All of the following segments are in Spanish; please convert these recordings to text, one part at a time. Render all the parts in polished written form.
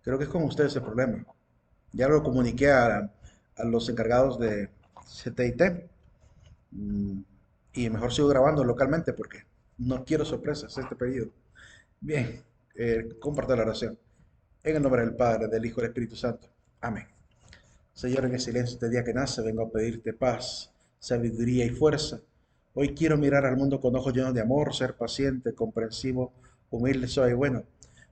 Creo que es con ustedes el problema. Ya lo comuniqué a los encargados de CTIT, mm, y mejor sigo grabando localmente porque no quiero sorpresas este pedido. Bien, comparto la oración. En el nombre del Padre, del Hijo y del Espíritu Santo. Amén. Señor, en el silencio este día que nace, vengo a pedirte paz, sabiduría y fuerza. Hoy quiero mirar al mundo con ojos llenos de amor, ser paciente, comprensivo, humilde, suave y bueno.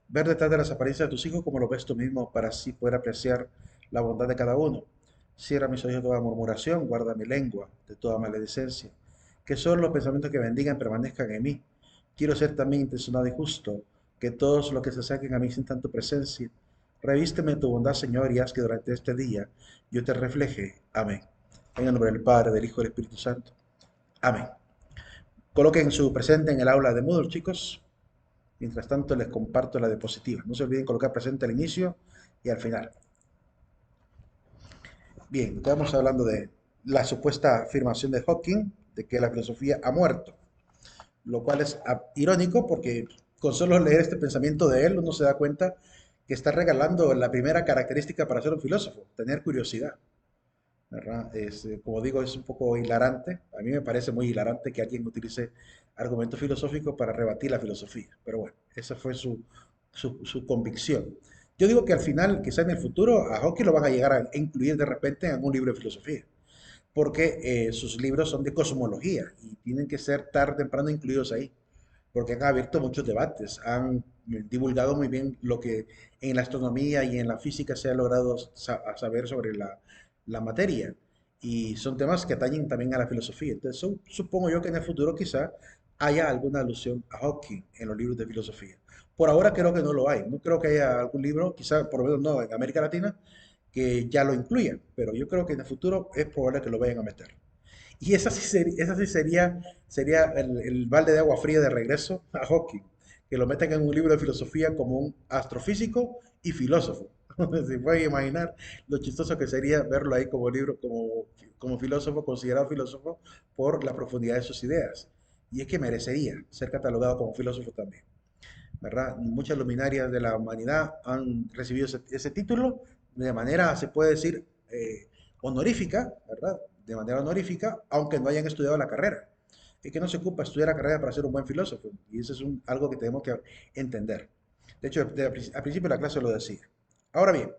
Ver detrás de las apariencias de tus hijos como lo ves tú mismo, para así poder apreciar la bondad de cada uno. Cierra mis oídos de toda murmuración, guarda mi lengua de toda maledicencia. Que solo los pensamientos que bendigan permanezcan en mí. Quiero ser también intencionado y justo, que todos los que se acerquen a mí sientan tu presencia. Revísteme de tu bondad, Señor, y haz que durante este día yo te refleje. Amén. En el nombre del Padre, del Hijo y del Espíritu Santo. Amén. Coloquen su presente en el aula de Moodle, chicos. Mientras tanto, les comparto la diapositiva. No se olviden colocar presente al inicio y al final. Bien, estamos hablando de la supuesta afirmación de Hawking de que la filosofía ha muerto, lo cual es irónico porque con solo leer este pensamiento de él uno se da cuenta que está regalando la primera característica para ser un filósofo, tener curiosidad. ¿Verdad? Como digo, es un poco hilarante. A mí me parece muy hilarante que alguien utilice argumentos filosóficos para rebatir la filosofía. Pero bueno, esa fue su convicción. Yo digo que al final, quizá en el futuro, a Hawking lo van a llegar a incluir de repente en algún libro de filosofía, porque sus libros son de cosmología y tienen que ser tarde o temprano incluidos ahí, porque han abierto muchos debates, han divulgado muy bien lo que en la astronomía y en la física se ha logrado saber sobre la materia. Y son temas que atañen también a la filosofía. Entonces, supongo yo que en el futuro quizá haya alguna alusión a Hawking en los libros de filosofía. Por ahora creo que no lo hay. No creo que haya algún libro, quizá por lo menos no en América Latina, que ya lo incluyan. Pero yo creo que en el futuro es probable que lo vayan a meter. Y esa sí sería el balde de agua fría de regreso a Hawking, que lo metan en un libro de filosofía como un astrofísico y filósofo. Se pueden imaginar lo chistoso que sería verlo ahí como libro, como filósofo, considerado filósofo por la profundidad de sus ideas. Y es que merecería ser catalogado como filósofo también, ¿verdad? Muchas luminarias de la humanidad han recibido ese título de manera, se puede decir, honorífica, ¿verdad? De manera honorífica, aunque no hayan estudiado la carrera. Es que no se ocupa estudiar la carrera para ser un buen filósofo, y eso es algo que tenemos que entender. De hecho, al principio de la clase lo decía. Ahora bien,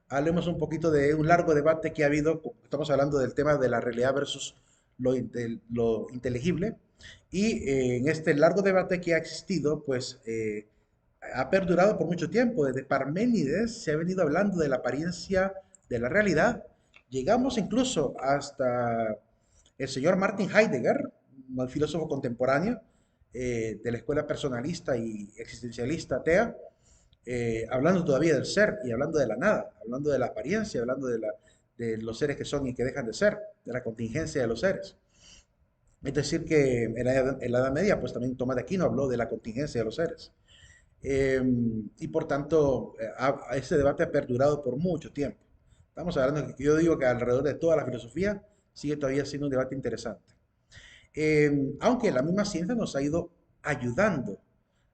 hablemos un poquito de un largo debate que ha habido. Estamos hablando del tema de la realidad versus lo inteligible, y en este largo debate que ha existido, pues ha perdurado por mucho tiempo. Desde Parménides se ha venido hablando de la apariencia de la realidad. Llegamos incluso hasta el señor Martin Heidegger, un filósofo contemporáneo de la escuela personalista y existencialista atea, hablando todavía del ser y hablando de la nada, hablando de la apariencia, hablando de los seres que son y que dejan de ser, de la contingencia de los seres. Es decir, que en la Edad Media, pues también Tomás de Aquino habló de la contingencia de los seres. Eh, y por tanto, ese debate ha perdurado por mucho tiempo. Estamos hablando de que yo digo que alrededor de toda la filosofía sigue todavía siendo un debate interesante. Aunque la misma ciencia nos ha ido ayudando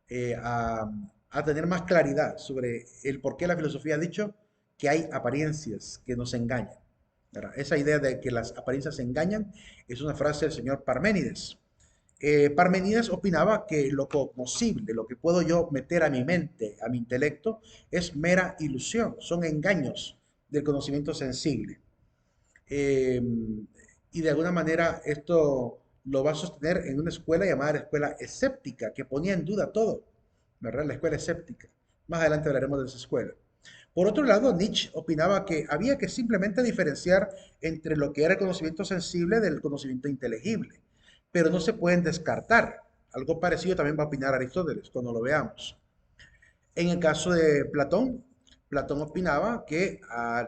eh, a, a tener más claridad sobre el por qué la filosofía ha dicho que hay apariencias que nos engañan. ¿Verdad? Esa idea de que las apariencias engañan es una frase del señor Parménides. Parmenides opinaba que lo cognoscible, lo que puedo yo meter a mi mente, a mi intelecto, es mera ilusión, son engaños del conocimiento sensible. Eh, y de alguna manera esto lo va a sostener en una escuela llamada la escuela escéptica, que ponía en duda todo, ¿verdad? La escuela escéptica. Más adelante hablaremos de esa escuela. Por otro lado, Nietzsche opinaba que había que simplemente diferenciar entre lo que era el conocimiento sensible del conocimiento inteligible, pero no se pueden descartar. Algo parecido también va a opinar Aristóteles cuando lo veamos. En el caso de Platón, Platón opinaba que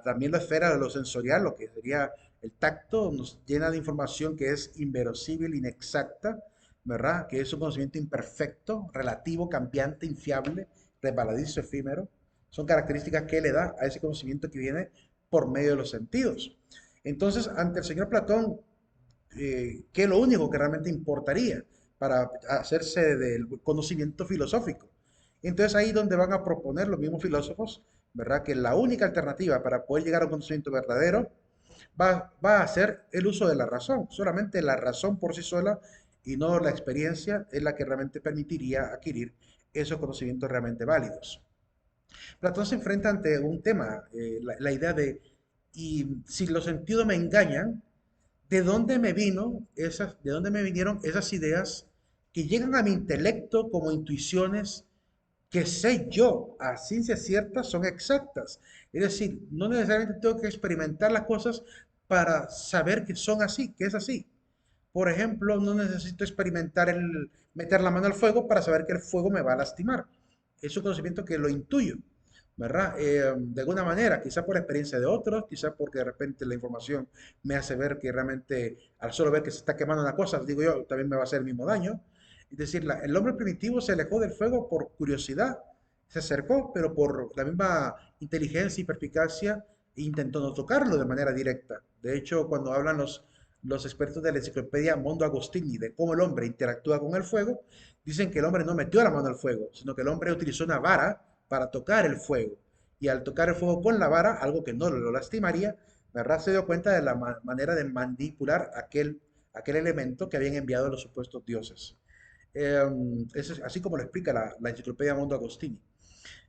también la esfera de lo sensorial, lo que sería el tacto, nos llena de información que es inverosímil, inexacta, ¿verdad? Que es un conocimiento imperfecto, relativo, cambiante, infiable, resbaladizo, efímero. Son características que le da a ese conocimiento que viene por medio de los sentidos. Entonces, ante el señor Platón, ¿qué es lo único que realmente importaría para hacerse del conocimiento filosófico? Entonces ahí donde van a proponer los mismos filósofos, ¿verdad? Que la única alternativa para poder llegar a un conocimiento verdadero va a ser el uso de la razón. Solamente la razón por sí sola y no la experiencia es la que realmente permitiría adquirir esos conocimientos realmente válidos. Platón se enfrenta ante un tema, la idea de, y si los sentidos me engañan, ¿de dónde me vinieron esas ideas que llegan a mi intelecto como intuiciones que sé yo a ciencia cierta son exactas? Es decir, no necesariamente tengo que experimentar las cosas para saber que son así, que es así. Por ejemplo, no necesito experimentar el meter la mano al fuego para saber que el fuego me va a lastimar. Es un conocimiento que lo intuyo, ¿verdad? De alguna manera, quizá por experiencia de otros, quizá porque de repente la información me hace ver que realmente al solo ver que se está quemando una cosa, digo yo, también me va a hacer el mismo daño. Es decir, el hombre primitivo se alejó del fuego por curiosidad, se acercó, pero por la misma inteligencia y perspicacia intentó no tocarlo de manera directa. De hecho, cuando hablan los expertos de la enciclopedia Mondo Agostini de cómo el hombre interactúa con el fuego, dicen que el hombre no metió la mano al fuego, sino que el hombre utilizó una vara para tocar el fuego. Y al tocar el fuego con la vara, algo que no lo lastimaría, ¿verdad? Se dio cuenta de la manera de manipular aquel elemento que habían enviado los supuestos dioses. Eso es así como lo explica la enciclopedia Mondo Agostini.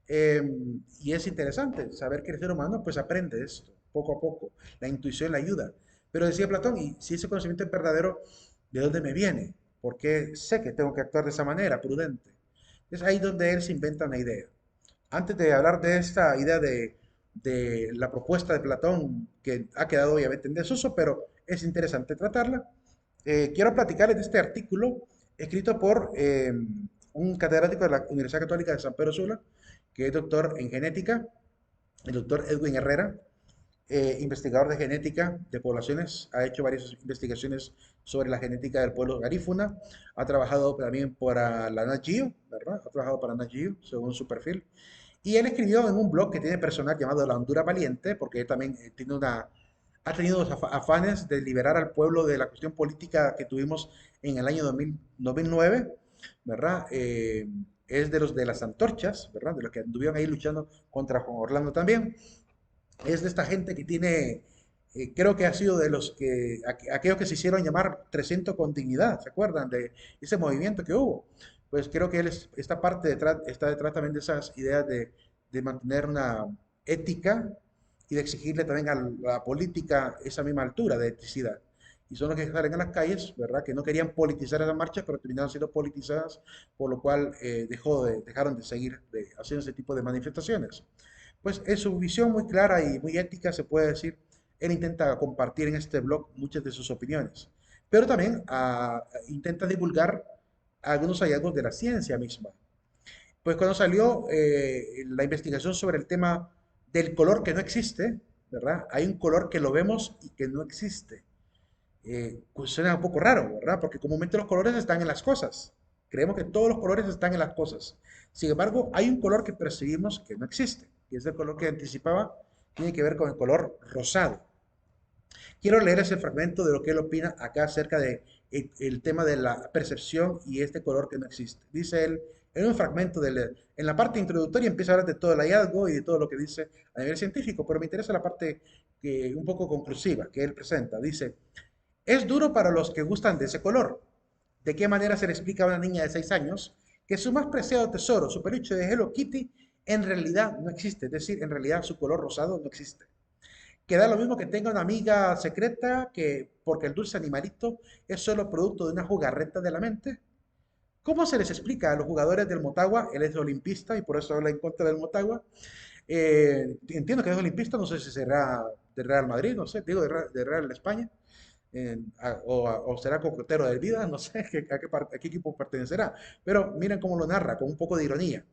Eh, y es interesante saber que el ser humano pues aprende esto poco a poco. La intuición le ayuda. Pero decía Platón, y si ese conocimiento es verdadero, ¿de dónde me viene? Porque sé que tengo que actuar de esa manera, prudente. Es ahí donde él se inventa una idea. Antes de hablar de esta idea de la propuesta de Platón, que ha quedado obviamente en desuso, pero es interesante tratarla, quiero platicarles de este artículo escrito por un catedrático de la Universidad Católica de San Pedro Sula, que es doctor en genética, el doctor Edwin Herrera, investigador de genética de poblaciones, ha hecho varias investigaciones sobre la genética del pueblo garífuna, ha trabajado también para la Nat Geo, ¿verdad? Ha trabajado para Nat Geo, según su perfil. Y él escribió en un blog que tiene personal llamado La Honduras Valiente, porque él también ha tenido afanes de liberar al pueblo de la cuestión política que tuvimos en el año 2009, ¿verdad? Es de los de las antorchas, ¿verdad? De los que anduvieron ahí luchando contra Juan Orlando también. Es de esta gente que tiene, creo que ha sido de los que, aquellos que se hicieron llamar 300 con dignidad, ¿se acuerdan de ese movimiento que hubo? Pues creo que esta parte detrás, está detrás también de esas ideas de mantener una ética y de exigirle también a la política esa misma altura de eticidad. Y son los que salen a las calles, ¿verdad? Que no querían politizar esas marchas, pero terminaron siendo politizadas, por lo cual dejaron de seguir haciendo ese tipo de manifestaciones. Pues en su visión muy clara y muy ética, se puede decir, él intenta compartir en este blog muchas de sus opiniones, pero también intenta divulgar algunos hallazgos de la ciencia misma. Pues cuando salió la investigación sobre el tema del color que no existe, ¿verdad? Hay un color que lo vemos y que no existe. Pues suena un poco raro, ¿verdad? Porque comúnmente los colores están en las cosas. Creemos que todos los colores están en las cosas. Sin embargo, hay un color que percibimos que no existe. Y ese color que anticipaba tiene que ver con el color rosado. Quiero leer ese fragmento de lo que él opina acá acerca de el tema de la percepción y este color que no existe. Dice él, en un fragmento, en la parte introductoria empieza a hablar de todo el hallazgo y de todo lo que dice a nivel científico, pero me interesa la parte un poco conclusiva que él presenta. Dice, es duro para los que gustan de ese color. ¿De qué manera se le explica a una niña de 6 años que su más preciado tesoro, su peluche de Hello Kitty, en realidad no existe? Es decir, en realidad su color rosado no existe. Que da lo mismo que tenga una amiga secreta que porque el dulce animalito es solo producto de una jugarreta de la mente. ¿Cómo se les explica a los jugadores del Motagua? Él es olimpista y por eso habla en contra del Motagua. Entiendo que es olimpista, no sé si será de Real Madrid, no sé, digo de Real España, o será cocotero del Vida, no sé a qué equipo pertenecerá. Pero miren cómo lo narra, con un poco de ironía.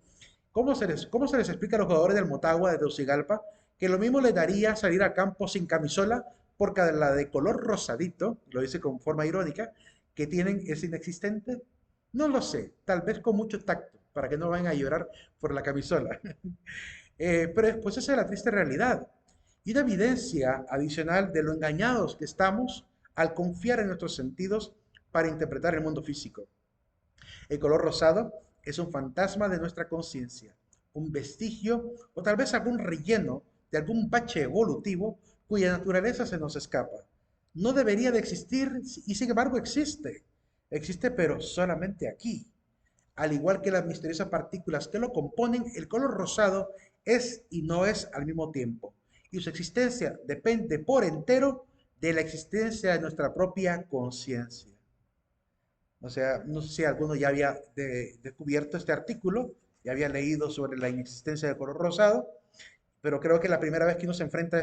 Cómo se les explica a los jugadores del Motagua de Tegucigalpa que lo mismo les daría salir al campo sin camisola porque la de color rosadito, lo dice con forma irónica, que tienen es inexistente? No lo sé, tal vez con mucho tacto, para que no vayan a llorar por la camisola. Pero pues esa es la triste realidad. Y una evidencia adicional de lo engañados que estamos al confiar en nuestros sentidos para interpretar el mundo físico. El color rosado es un fantasma de nuestra conciencia, un vestigio o tal vez algún relleno de algún bache evolutivo cuya naturaleza se nos escapa. No debería de existir y sin embargo existe. Existe pero solamente aquí. Al igual que las misteriosas partículas que lo componen, el color rosado es y no es al mismo tiempo. Y su existencia depende por entero de la existencia de nuestra propia conciencia. O sea, no sé si alguno ya había descubierto este artículo, ya había leído sobre la inexistencia del color rosado, pero creo que la primera vez que uno se enfrenta a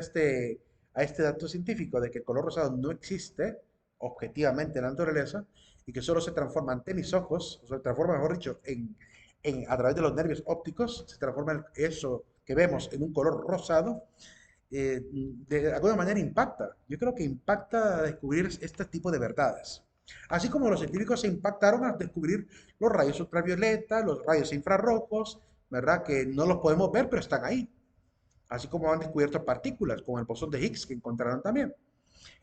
este dato científico de que el color rosado no existe objetivamente en la naturaleza y que solo se transforma ante mis ojos, o se transforma, mejor dicho, a través de los nervios ópticos, se transforma eso que vemos en un color rosado, de alguna manera impacta. Yo creo que impacta a descubrir este tipo de verdades. Así como los científicos se impactaron a descubrir los rayos ultravioleta, los rayos infrarrojos, ¿verdad? Que no los podemos ver, pero están ahí. Así como han descubierto partículas, como el bosón de Higgs que encontraron también.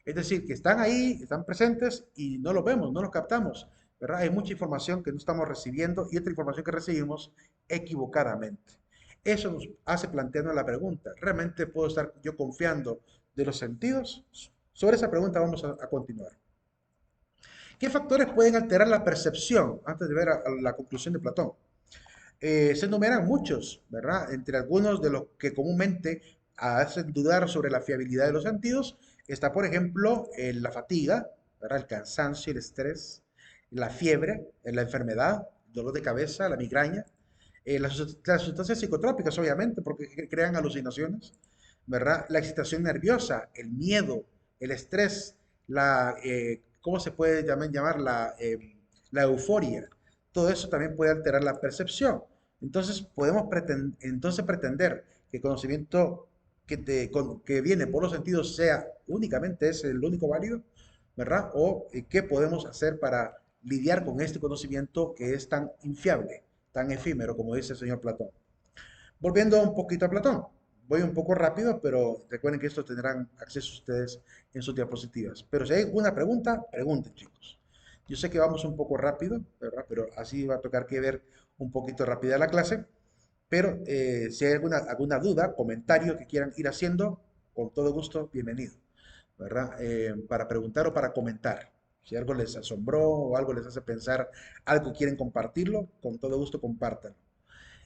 Es decir, que están ahí, están presentes y no los vemos, no los captamos, ¿verdad? Hay mucha información que no estamos recibiendo y otra información que recibimos equivocadamente. Eso nos hace plantearnos la pregunta, ¿realmente puedo estar yo confiando de los sentidos? Sobre esa pregunta vamos a continuar. ¿Qué factores pueden alterar la percepción? Antes de ver a la conclusión de Platón. Se enumeran muchos, ¿verdad? Entre algunos de los que comúnmente hacen dudar sobre la fiabilidad de los sentidos, está, por ejemplo, la fatiga, ¿verdad? El cansancio, el estrés, la fiebre, la enfermedad, el dolor de cabeza, la migraña, las sustancias psicotrópicas, obviamente, porque crean alucinaciones, ¿verdad? La excitación nerviosa, el miedo, el estrés, ¿cómo se puede llamar? La euforia. Todo eso también puede alterar la percepción. Entonces, entonces pretender que el conocimiento que viene por los sentidos sea únicamente es el único válido, ¿verdad? O qué podemos hacer para lidiar con este conocimiento que es tan infiable, tan efímero, como dice el señor Platón. Volviendo un poquito a Platón, voy un poco rápido, pero recuerden que esto tendrán acceso ustedes en sus diapositivas. Pero si hay alguna pregunta, pregunten, chicos. Yo sé que vamos un poco rápido, ¿verdad? Pero así va a tocar que ver un poquito rápida la clase. Pero si hay alguna duda, comentario que quieran ir haciendo, con todo gusto, bienvenido, ¿verdad? Para preguntar o para comentar. Si algo les asombró o algo les hace pensar, algo quieren compartirlo, con todo gusto compártanlo.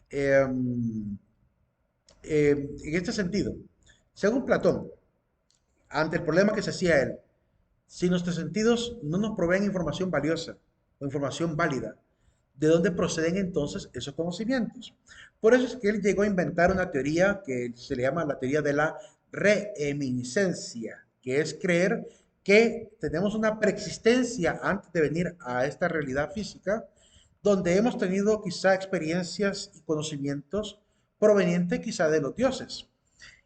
Em, en este sentido, según Platón, ante el problema que se hacía él, si nuestros sentidos no nos proveen información valiosa o información válida, ¿de dónde proceden entonces esos conocimientos? Por eso es que él llegó a inventar una teoría que se le llama la teoría de la reminiscencia, que es creer que tenemos una preexistencia antes de venir a esta realidad física, donde hemos tenido quizá experiencias y conocimientos provenientes quizá de los dioses.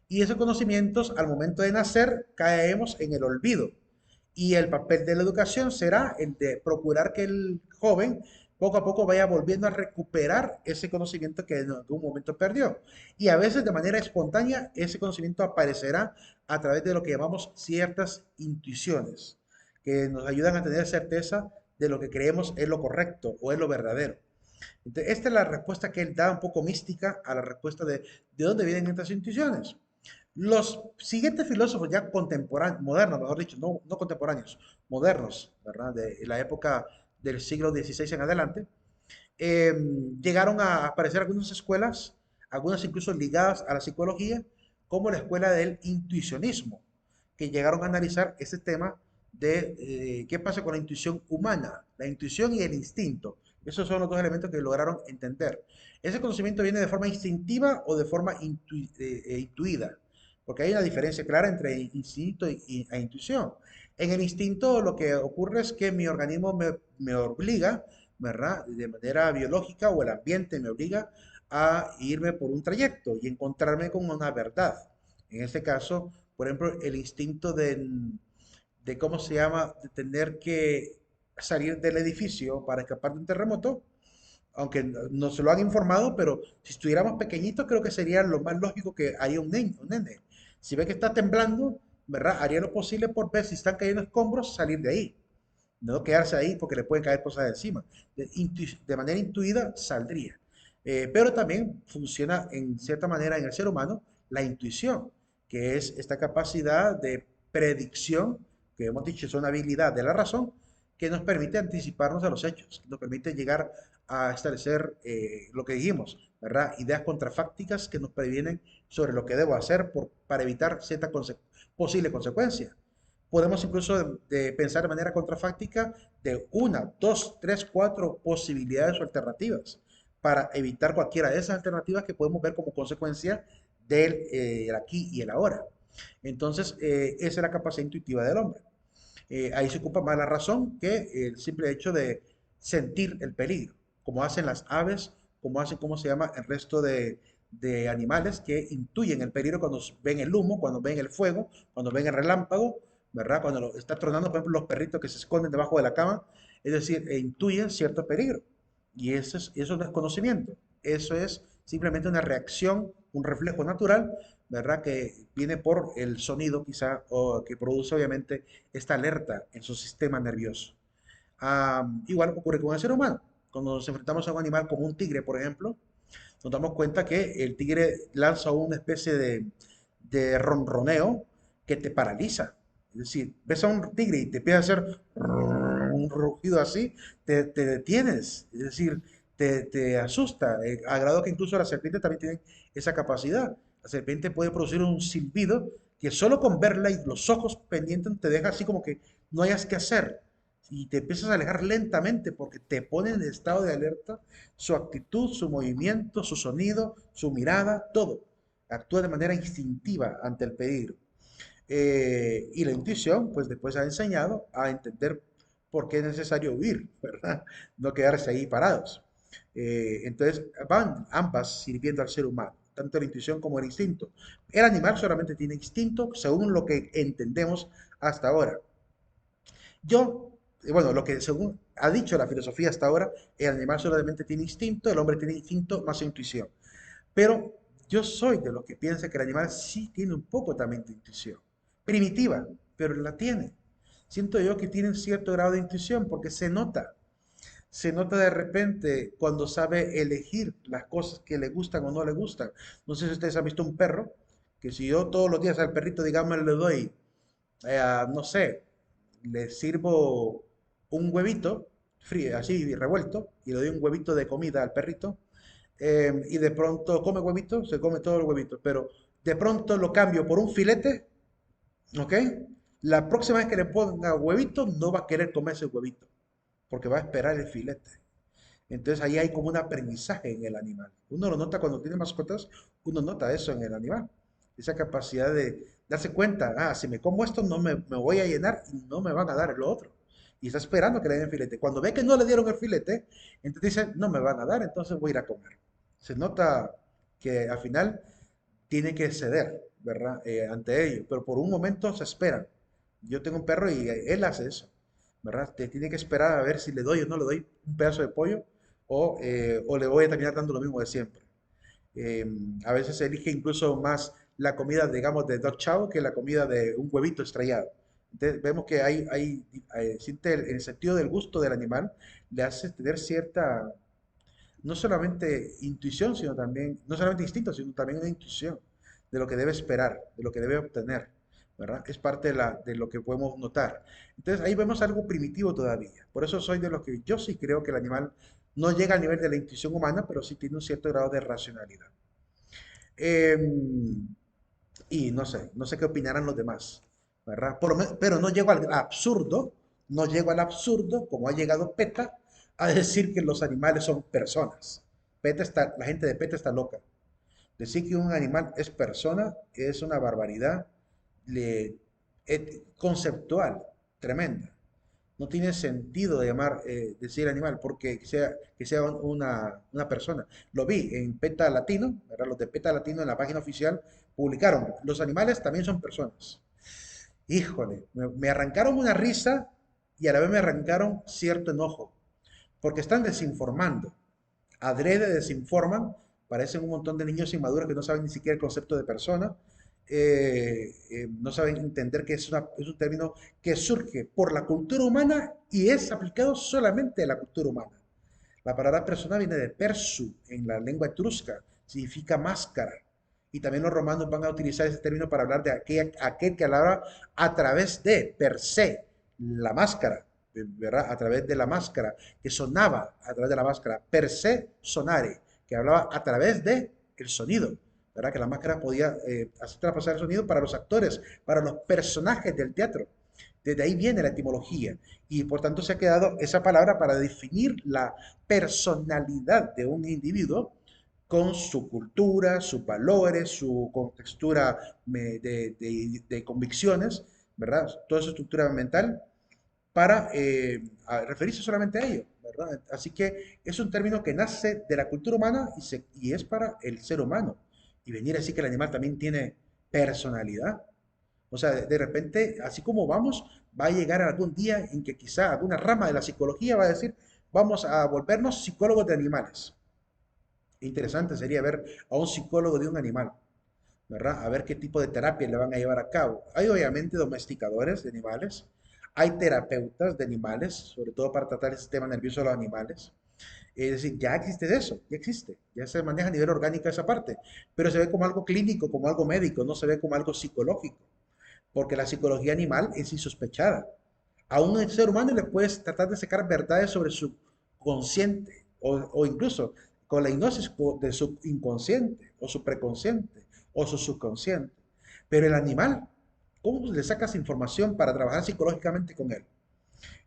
Y esos conocimientos al momento de nacer caemos en el olvido. Y el papel de la educación será el de procurar que el joven poco a poco vaya volviendo a recuperar ese conocimiento que en algún momento perdió. Y a veces de manera espontánea ese conocimiento aparecerá a través de lo que llamamos ciertas intuiciones, que nos ayudan a tener certeza de lo que creemos es lo correcto o es lo verdadero. Entonces, esta es la respuesta que él da un poco mística a la respuesta de dónde vienen estas intuiciones. Los siguientes filósofos ya contemporáneos, modernos, mejor dicho, no contemporáneos, modernos, ¿verdad? De la época del siglo XVI en adelante, eh, llegaron a aparecer algunas escuelas, algunas incluso ligadas a la psicología, como la escuela del intuicionismo, que llegaron a analizar ese tema de qué pasa con la intuición humana, la intuición y el instinto. Esos son los dos elementos que lograron entender. ¿Ese conocimiento viene de forma instintiva o de forma intuida? Porque hay una diferencia clara entre instinto e intuición. En el instinto lo que ocurre es que mi organismo me obliga, ¿verdad? De manera biológica o el ambiente me obliga a irme por un trayecto y encontrarme con una verdad. En este caso, por ejemplo, el instinto de ¿cómo se llama? De tener que salir del edificio para escapar de un terremoto, aunque no se lo han informado, pero si estuviéramos pequeñitos, creo que sería lo más lógico que haría un nene. Si ve que está temblando, ¿verdad? Haría lo posible por ver si están cayendo escombros, salir de ahí. no quedarse ahí porque le pueden caer cosas encima. De manera intuida saldría. Pero también funciona en cierta manera en el ser humano la intuición, que es esta capacidad de predicción, que hemos dicho es una habilidad de la razón, que nos permite anticiparnos a los hechos, nos permite llegar a establecer lo que dijimos, ¿verdad? Ideas contrafácticas que nos previenen sobre lo que debo hacer para evitar cierta posible consecuencia. Podemos incluso pensar de manera contrafáctica de una, dos, tres, cuatro posibilidades o alternativas para evitar cualquiera de esas alternativas que podemos ver como consecuencia del el aquí y el ahora. Entonces, esa es la capacidad intuitiva del hombre. Ahí se ocupa más la razón que el simple hecho de sentir el peligro, como hacen las aves, como hacen, ¿cómo se llama?, el resto de animales que intuyen el peligro cuando ven el humo, cuando ven el fuego, cuando ven el relámpago, ¿verdad? Cuando está tronando, por ejemplo, los perritos que se esconden debajo de la cama, es decir, intuyen cierto peligro. Y eso no es conocimiento, eso es simplemente una reacción, un reflejo natural, ¿verdad? Que viene por el sonido quizá, o que produce obviamente esta alerta en su sistema nervioso. Igual ocurre con el ser humano. Cuando nos enfrentamos a un animal como un tigre, por ejemplo, nos damos cuenta que el tigre lanza una especie de ronroneo que te paraliza. Es decir, ves a un tigre y te empieza a hacer un rugido así, te detienes. Es decir, te asusta. A grado que incluso las serpientes también tienen esa capacidad. La serpiente puede producir un silbido que solo con verla y los ojos pendientes te deja así como que no hayas que hacer. Y te empiezas a alejar lentamente porque te pone en estado de alerta su actitud, su movimiento, su sonido, su mirada, todo. Actúa de manera instintiva ante el peligro. Y la intuición, pues después ha enseñado a entender por qué es necesario huir, ¿verdad? No quedarse ahí parados. Entonces, van ambas sirviendo al ser humano, tanto la intuición como el instinto. El animal solamente tiene instinto según lo que entendemos hasta ahora. Yo, bueno, lo que según ha dicho la filosofía hasta ahora, el animal solamente tiene instinto, el hombre tiene instinto más intuición. Pero yo soy de los que piensa que el animal sí tiene un poco también de intuición. Primitiva, pero la tiene. Siento yo que tiene un cierto grado de intuición porque se nota. Se nota de repente cuando sabe elegir las cosas que le gustan o no le gustan. No sé si ustedes han visto un perro, que si yo todos los días al perrito, digamos, le doy, no sé, le sirvo un huevito frío, así revuelto, y le doy un huevito de comida al perrito, y de pronto come huevito, se come todo el huevito, pero de pronto lo cambio por un filete, ¿ok? La próxima vez que le ponga huevito, no va a querer comer ese huevito, porque va a esperar el filete. Entonces ahí hay como un aprendizaje en el animal. Uno lo nota cuando tiene mascotas, uno nota eso en el animal. Esa capacidad de darse cuenta, si me como esto me voy a llenar y no me van a dar lo otro. Y está esperando que le den filete. Cuando ve que no le dieron el filete, entonces dice, no me van a dar, entonces voy a ir a comer. Se nota que al final tiene que ceder, ¿verdad? Ante ello, pero por un momento se esperan. Yo tengo un perro y él hace eso, ¿verdad? Te tiene que esperar a ver si le doy o no le doy un pedazo de pollo o le voy a terminar dando lo mismo de siempre. Eh, a veces se elige incluso más la comida, digamos, de dog chow que la comida de un huevito estrellado. Entonces, vemos que siente el sentido del gusto del animal, le hace tener cierta, no solamente intuición, sino también, no solamente instinto, sino también una intuición de lo que debe esperar, de lo que debe obtener, ¿verdad? Es parte de lo que podemos notar. Entonces ahí vemos algo primitivo todavía. Por eso soy de los que yo sí creo que el animal no llega al nivel de la intuición humana, pero sí tiene un cierto grado de racionalidad. Em, y no sé qué opinarán los demás, ¿verdad? Pero no llego al absurdo, no llego al absurdo, como ha llegado PETA, a decir que los animales son personas. La gente de PETA está loca. Decir que un animal es persona es una barbaridad conceptual, tremenda. No tiene sentido de decir animal porque que sea una persona. Lo vi en PETA Latino, ¿verdad? Los de PETA Latino en la página oficial publicaron, los animales también son personas. Híjole, me arrancaron una risa y a la vez me arrancaron cierto enojo, porque están desinformando. Adrede desinforman, parecen un montón de niños inmaduros que no saben ni siquiera el concepto de persona, no saben entender que es un término que surge por la cultura humana y es aplicado solamente a la cultura humana. La palabra persona viene de persu en la lengua etrusca, significa máscara. Y también los romanos van a utilizar ese término para hablar de aquel que hablaba a través de, per se, la máscara, ¿verdad? A través de la máscara, que sonaba a través de la máscara, per se sonare, que hablaba a través de el sonido, ¿verdad? Que la máscara podía hacer traspasar el sonido para los actores, para los personajes del teatro. Desde ahí viene la etimología y por tanto se ha quedado esa palabra para definir la personalidad de un individuo con su cultura, sus valores, su contextura de convicciones, ¿verdad? Toda su estructura mental para referirse solamente a ello, ¿verdad? Así que es un término que nace de la cultura humana y es para el ser humano. Y venir a decir que el animal también tiene personalidad, o sea, de repente, así como vamos, va a llegar algún día en que quizá alguna rama de la psicología va a decir, vamos a volvernos psicólogos de animales. Interesante sería ver a un psicólogo de un animal, ¿verdad? A ver qué tipo de terapia le van a llevar a cabo. Hay obviamente domesticadores de animales, hay terapeutas de animales, sobre todo para tratar el sistema nervioso de los animales. Es decir, ya existe eso, ya existe, ya se maneja a nivel orgánico esa parte, pero se ve como algo clínico, como algo médico, no se ve como algo psicológico porque la psicología animal es insospechada. A un ser humano le puedes tratar de sacar verdades sobre su consciente o incluso con la hipnosis de su inconsciente o su preconsciente o su subconsciente. Pero el animal, ¿cómo le sacas información para trabajar psicológicamente con él?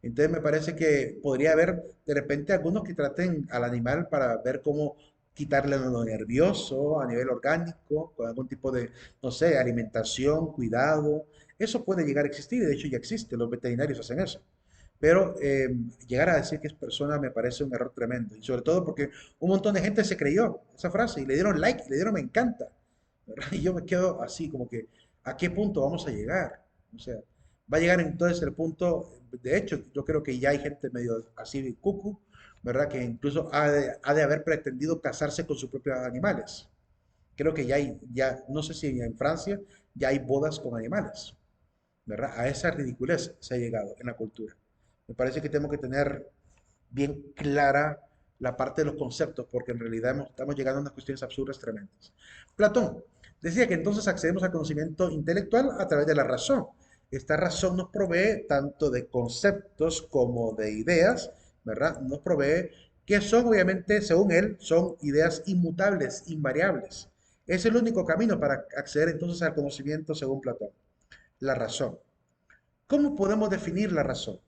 Entonces me parece que podría haber de repente algunos que traten al animal para ver cómo quitarle lo nervioso a nivel orgánico, con algún tipo de, no sé, alimentación, cuidado. Eso puede llegar a existir, y de hecho ya existe, los veterinarios hacen eso. Pero llegar a decir que es persona me parece un error tremendo. Y sobre todo porque un montón de gente se creyó esa frase y le dieron like, le dieron me encanta. ¿Verdad? Y yo me quedo así, como que, ¿a qué punto vamos a llegar? O sea, va a llegar entonces el punto, de hecho, yo creo que ya hay gente medio así de cucu, ¿verdad? Que incluso ha de haber pretendido casarse con sus propios animales. Creo que ya hay, ya, no sé si en Francia ya hay bodas con animales, ¿verdad? A esa ridiculez se ha llegado en la cultura. Me parece que tenemos que tener bien clara la parte de los conceptos, porque en realidad estamos llegando a unas cuestiones absurdas tremendas. Platón decía que entonces accedemos al conocimiento intelectual a través de la razón. Esta razón nos provee tanto de conceptos como de ideas, ¿verdad? Nos provee que son, obviamente, según él, son ideas inmutables, invariables. Es el único camino para acceder entonces al conocimiento según Platón, la razón. ¿Cómo podemos definir la razón?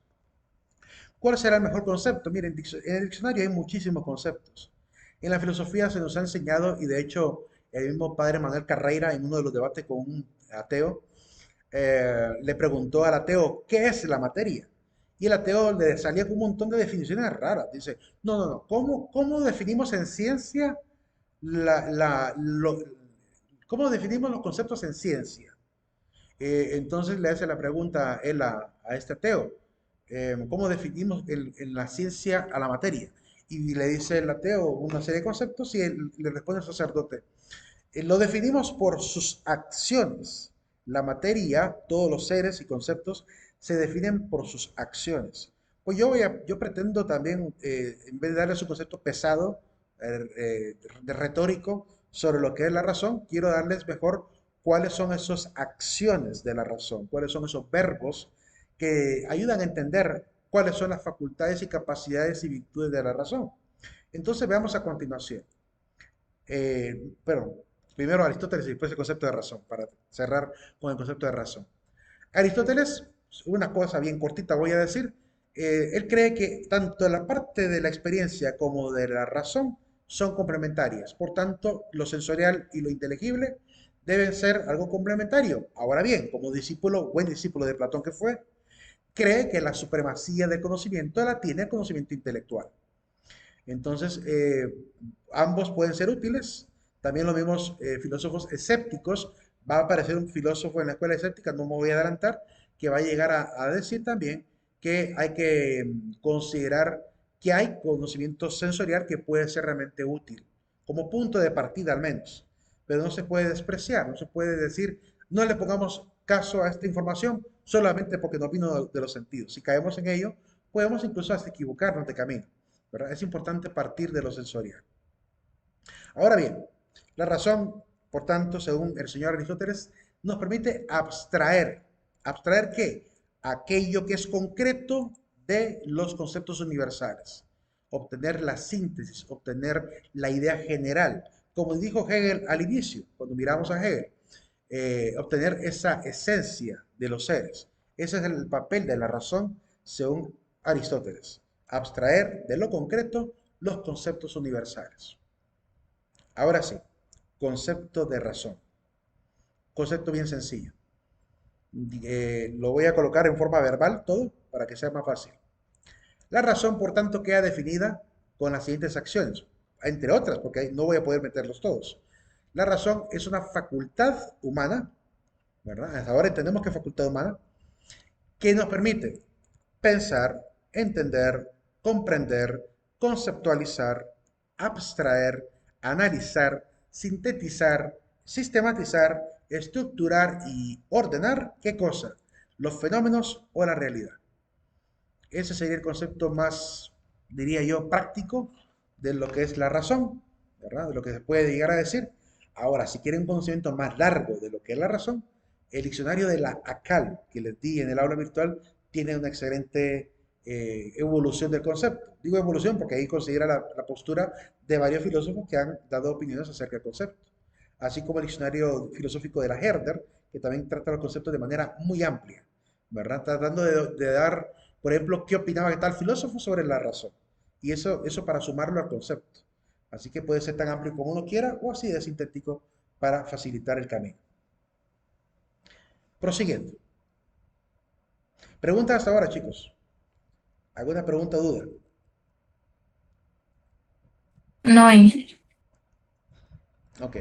¿Cuál será el mejor concepto? Miren, en el diccionario hay muchísimos conceptos. En la filosofía se nos ha enseñado, y de hecho el mismo padre Manuel Carreira en uno de los debates con un ateo, le preguntó al ateo, ¿qué es la materia? Y el ateo le salía con un montón de definiciones raras. Dice, no, no, no, ¿cómo definimos en ciencia la, la- lo- cómo definimos los conceptos en ciencia? Entonces le hace la pregunta él a este ateo, ¿cómo definimos en la ciencia a la materia? Y le dice el ateo una serie de conceptos y él, le responde el sacerdote, lo definimos por sus acciones. La materia, todos los seres y conceptos se definen por sus acciones. Pues yo pretendo también, en vez de darles un concepto pesado, de retórico, sobre lo que es la razón, quiero darles mejor cuáles son esas acciones de la razón, cuáles son esos verbos que ayudan a entender cuáles son las facultades y capacidades y virtudes de la razón. Entonces veamos a continuación. Pero primero Aristóteles y después el concepto de razón, para cerrar con el concepto de razón. Aristóteles, una cosa bien cortita voy a decir, él cree que tanto la parte de la experiencia como de la razón son complementarias. Por tanto, lo sensorial y lo inteligible deben ser algo complementario. Ahora bien, como discípulo, buen discípulo de Platón que fue, cree que la supremacía del conocimiento la tiene el conocimiento intelectual. Entonces, ambos pueden ser útiles. También los mismos filósofos escépticos, va a aparecer un filósofo en la escuela escéptica, no me voy a adelantar, que va a llegar a decir también que hay que considerar que hay conocimiento sensorial que puede ser realmente útil, como punto de partida al menos, pero no se puede despreciar, no se puede decir, No le pongamos caso a esta información solamente porque nos vino de los sentidos. Si caemos en ello, podemos incluso hasta equivocarnos de camino, ¿verdad? Es importante partir de lo sensorial. Ahora bien, la razón, por tanto, según el señor Aristóteles, nos permite abstraer. ¿Abstraer qué? Aquello que es concreto de los conceptos universales. Obtener la síntesis, obtener la idea general. Como dijo Hegel al inicio, cuando miramos a Hegel, obtener esa esencia de los seres. Ese es el papel de la razón según Aristóteles. Abstraer de lo concreto los conceptos universales. Ahora sí, concepto de razón. Concepto bien sencillo. Lo voy a colocar en forma verbal todo para que sea más fácil. La razón, por tanto, queda definida con las siguientes acciones, entre otras, porque no voy a poder meterlos todos. La razón es una facultad humana, ¿verdad? Hasta ahora entendemos que es facultad humana, que nos permite pensar, entender, comprender, conceptualizar, abstraer, analizar, sintetizar, sistematizar, estructurar y ordenar, ¿qué cosa? Los fenómenos o la realidad. Ese sería el concepto más, diría yo, práctico de lo que es la razón, ¿verdad? De lo que se puede llegar a decir. Ahora, si quieren un conocimiento más largo de lo que es la razón, el diccionario de la ACAL que les di en el aula virtual tiene una excelente evolución del concepto. Digo evolución porque ahí considera la postura de varios filósofos que han dado opiniones acerca del concepto. Así como el diccionario filosófico de la Herder, que también trata los conceptos de manera muy amplia, ¿verdad? Tratando de dar, por ejemplo, qué opinaba tal filósofo sobre la razón. Y eso para sumarlo al concepto. Así que puede ser tan amplio como uno quiera o así de sintético para facilitar el camino. Prosiguiendo. Preguntas hasta ahora, chicos. ¿Alguna pregunta o duda? No hay. Ok.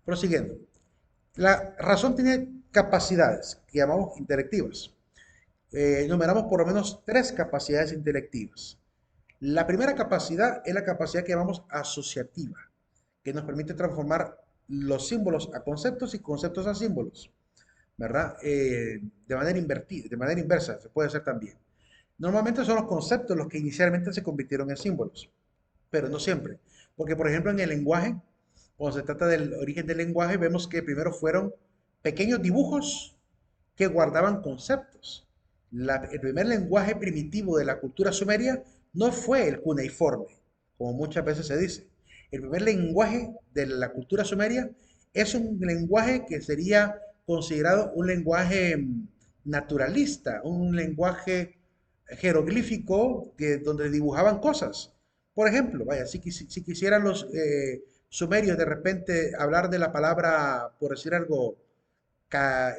Prosiguiendo. La razón tiene capacidades que llamamos intelectivas. Enumeramos por lo menos tres capacidades intelectivas. La primera capacidad es la capacidad que llamamos asociativa, que nos permite transformar los símbolos a conceptos y conceptos a símbolos, ¿verdad? De manera invertida, de manera inversa, se puede hacer también. Normalmente son los conceptos los que inicialmente se convirtieron en símbolos, pero no siempre. Porque, por ejemplo, en el lenguaje, cuando se trata del origen del lenguaje, vemos que primero fueron pequeños dibujos que guardaban conceptos. El primer lenguaje primitivo de la cultura sumeria no fue el cuneiforme, como muchas veces se dice. El primer lenguaje de la cultura sumeria es un lenguaje que sería considerado un lenguaje naturalista, un lenguaje jeroglífico donde dibujaban cosas. Por ejemplo, vaya, si quisieran los sumerios de repente hablar de la palabra, por decir algo,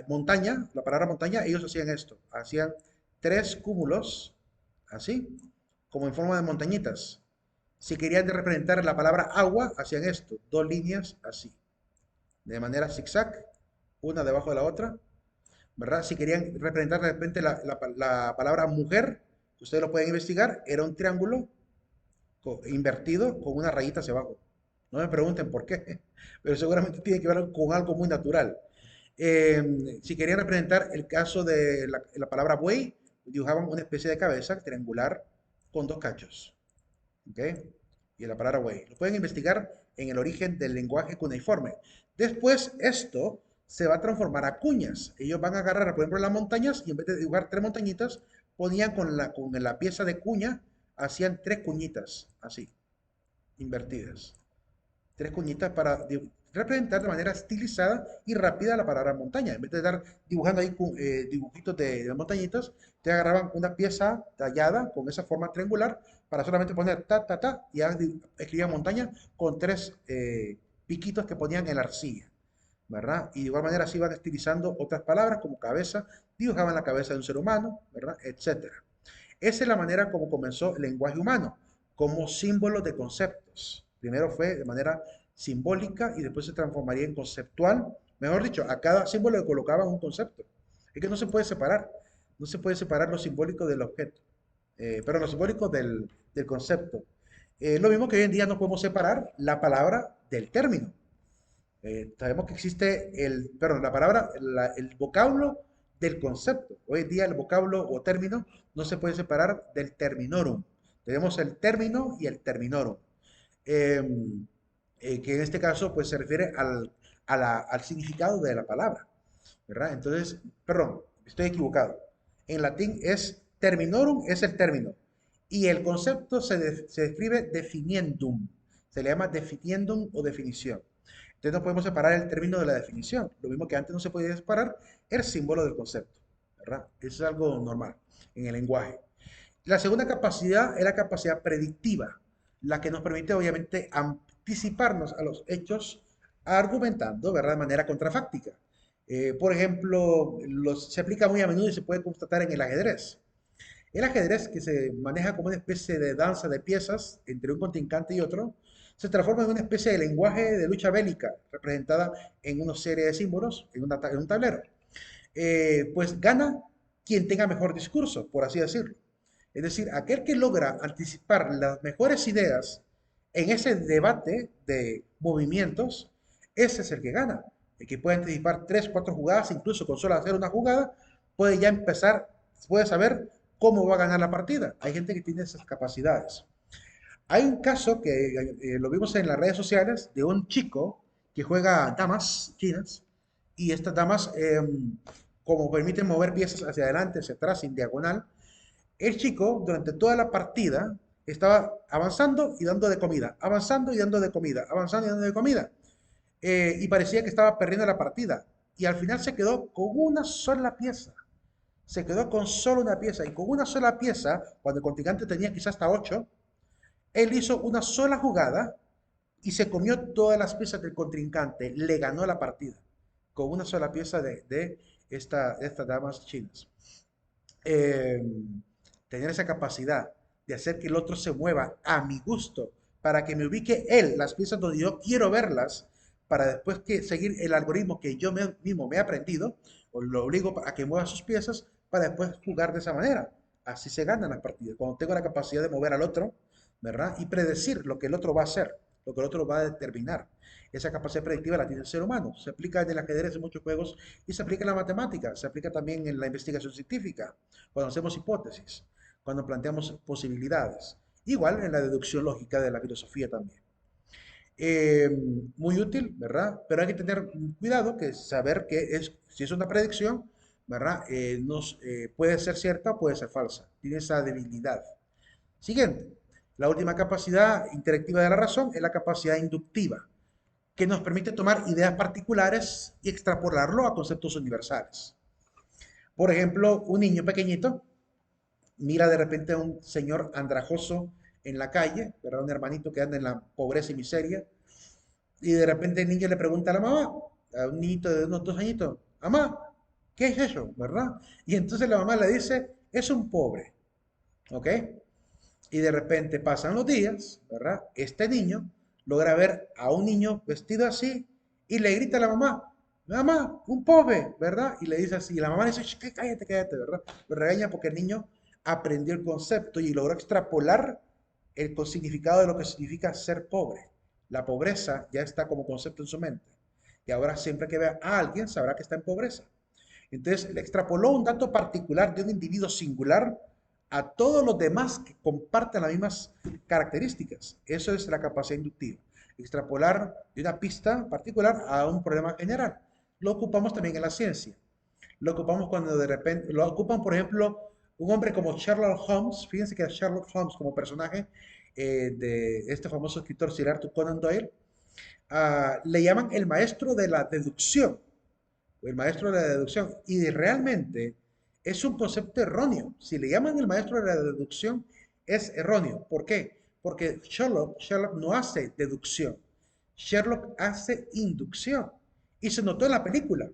montaña, la palabra montaña, ellos hacían esto, hacían tres cúmulos, así, como en forma de montañitas. Si querían representar la palabra agua, hacían esto, dos líneas así, de manera zigzag, una debajo de la otra, ¿verdad? Si querían representar de repente la palabra mujer, ustedes lo pueden investigar, era un triángulo invertido con una rayita hacia abajo. No me pregunten por qué, pero seguramente tiene que ver con algo muy natural. Si querían representar el caso de la palabra buey, dibujaban una especie de cabeza triangular con dos cachos. ¿Ok? Y la palabra buey. Lo pueden investigar en el origen del lenguaje cuneiforme. Después, esto se va a transformar a cuñas. Ellos van a agarrar, por ejemplo, las montañas y en vez de dibujar tres montañitas, ponían con la pieza de cuña, hacían tres cuñitas, así, invertidas. Tres cuñitas para representar de manera estilizada y rápida la palabra montaña. En vez de estar dibujando ahí dibujitos de montañitas, te agarraban una pieza tallada con esa forma triangular para solamente poner ta, ta, ta, y ya escribían montaña con tres piquitos que ponían en la arcilla, ¿verdad? Y de igual manera así iban estilizando otras palabras como cabeza, dibujaban la cabeza de un ser humano, ¿verdad? Etcétera. Esa es la manera como comenzó el lenguaje humano, como símbolo de conceptos. Primero fue de manera simbólica y después se transformaría en conceptual. Mejor dicho, a cada símbolo le colocaban un concepto. Es que no se puede separar, no se puede separar lo simbólico del objeto, pero lo simbólico del concepto. Lo mismo que hoy en día no podemos separar la palabra del término. Sabemos que existe perdón, la palabra, el vocablo del concepto. Hoy en día el vocablo o término no se puede separar del terminorum. Tenemos el término y el terminorum, eh, que en este caso pues se refiere al significado de la palabra, ¿verdad? Entonces, perdón, estoy equivocado. En latín es terminorum, es el término, y el concepto se describe definiendum. Se le llama definiendum o definición. Entonces no podemos separar el término de la definición. Lo mismo que antes no se podía separar el símbolo del concepto, ¿verdad? Eso es algo normal en el lenguaje. La segunda capacidad es la capacidad predictiva, la que nos permite obviamente anticiparnos a los hechos argumentando, ¿verdad? De manera contrafáctica. Por ejemplo, se aplica muy a menudo y se puede constatar en el ajedrez. El ajedrez, que se maneja como una especie de danza de piezas entre un contrincante y otro, se transforma en una especie de lenguaje de lucha bélica, representada en una serie de símbolos en un tablero. Pues gana quien tenga mejor discurso, por así decirlo. Es decir, aquel que logra anticipar las mejores ideas en ese debate de movimientos, ese es el que gana. El que puede anticipar tres, cuatro jugadas, incluso con solo hacer una jugada, puede ya empezar, puede saber cómo va a ganar la partida. Hay gente que tiene esas capacidades. Hay un caso que lo vimos en las redes sociales de un chico que juega damas chinas y estas damas, como permiten mover piezas hacia adelante, hacia atrás, en diagonal, el chico durante toda la partida estaba avanzando y dando de comida, avanzando y dando de comida, avanzando y dando de comida. Y parecía que estaba perdiendo la partida. Y al final se quedó con una sola pieza. Se quedó con solo una pieza. Y con una sola pieza, cuando el contrincante tenía quizás hasta 8, él hizo una sola jugada y se comió todas las piezas del contrincante. Le ganó la partida con una sola pieza de estas damas chinas. Eh, Tener esa capacidad de hacer que el otro se mueva a mi gusto para que me ubique él las piezas donde yo quiero verlas para después que seguir el algoritmo que yo mismo me he aprendido o lo obligo a que mueva sus piezas para después jugar de esa manera. Así se ganan las partidas. Cuando tengo la capacidad de mover al otro, ¿verdad? Y predecir lo que el otro va a hacer, lo que el otro va a determinar. Esa capacidad predictiva la tiene el ser humano. Se aplica en el ajedrez en muchos juegos y se aplica en la matemática, se aplica también en la investigación científica, cuando hacemos hipótesis, cuando planteamos posibilidades. Igual en la deducción lógica de la filosofía también. Eh, Muy útil, ¿verdad? Pero hay que tener cuidado que saber que si es una predicción, ¿verdad? Puede ser cierta o puede ser falsa. Tiene esa debilidad. Siguiente. La última capacidad interactiva de la razón es la capacidad inductiva, que nos permite tomar ideas particulares y extrapolarlo a conceptos universales. Por ejemplo, un niño pequeñito mira de repente a un señor andrajoso en la calle, ¿verdad? Un hermanito que anda en la pobreza y miseria, y de repente el niño le pregunta a la mamá, a un niñito de unos 2 añitos, mamá, ¿qué es eso? ¿Verdad? Y entonces la mamá le dice, es un pobre, ¿ok? Y de repente pasan los días, ¿verdad? Este niño logra ver a un niño vestido así y le grita a la mamá, mamá, un pobre, ¿verdad? Y le dice así, y la mamá le dice, cállate, cállate, ¿verdad? Lo regaña porque el niño aprendió el concepto y logró extrapolar el significado de lo que significa ser pobre. La pobreza ya está como concepto en su mente. Y ahora siempre que vea a alguien sabrá que está en pobreza. Entonces le extrapoló un dato particular de un individuo singular a todos los demás que comparten las mismas características. Eso es la capacidad inductiva. Extrapolar de una pista particular a un problema general. Lo ocupamos también en la ciencia. Lo ocupamos cuando de repente, lo ocupan, por ejemplo, un hombre como Sherlock Holmes. Fíjense que a Sherlock Holmes como personaje de este famoso escritor Sir Arthur Conan Doyle, le llaman el maestro de la deducción el maestro de la deducción. Y realmente es un concepto erróneo. Si le llaman el maestro de la deducción, es erróneo. ¿Por qué? Porque Sherlock no hace deducción. Sherlock hace inducción. Y se notó en la película.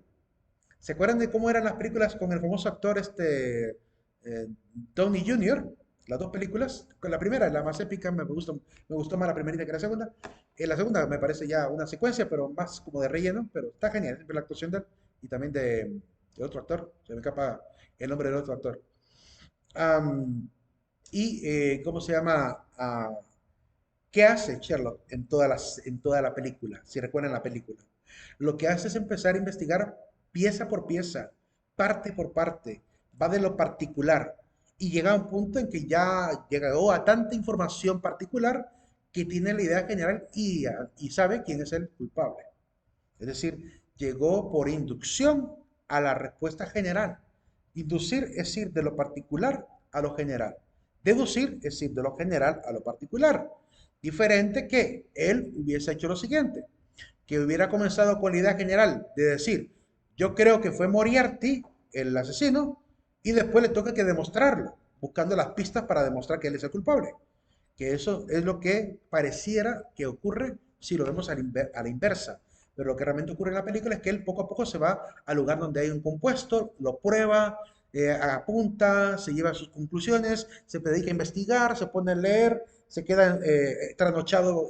¿Se acuerdan de cómo eran las películas con el famoso actor Downey Jr.? Las dos películas. Con la primera, la más épica, me gustó más la primerita que la segunda. En la segunda me parece ya una secuencia, pero más como de relleno, pero está genial. Siempre la actuación de él y también de otro actor. Se me escapa el nombre del otro actor. Am, ¿Cómo se llama? ¿Qué hace Sherlock en toda la película? Si recuerdan la película. Lo que hace es empezar a investigar pieza por pieza, parte por parte, va de lo particular y llega a un punto en que ya llegó a tanta información particular que tiene la idea general y sabe quién es el culpable. Es decir, llegó por inducción a la respuesta general. Inducir es ir de lo particular a lo general. Deducir es ir de lo general a lo particular. Diferente que él hubiese hecho lo siguiente, que hubiera comenzado con la idea general de decir, yo creo que fue Moriarty el asesino, y después le toca que demostrarlo, buscando las pistas para demostrar que él es el culpable. Que eso es lo que pareciera que ocurre si lo vemos a la inversa. Pero lo que realmente ocurre en la película es que él poco a poco se va al lugar donde hay un compuesto, lo prueba, apunta, se lleva a sus conclusiones, se dedica a investigar, se pone a leer, se queda trasnochado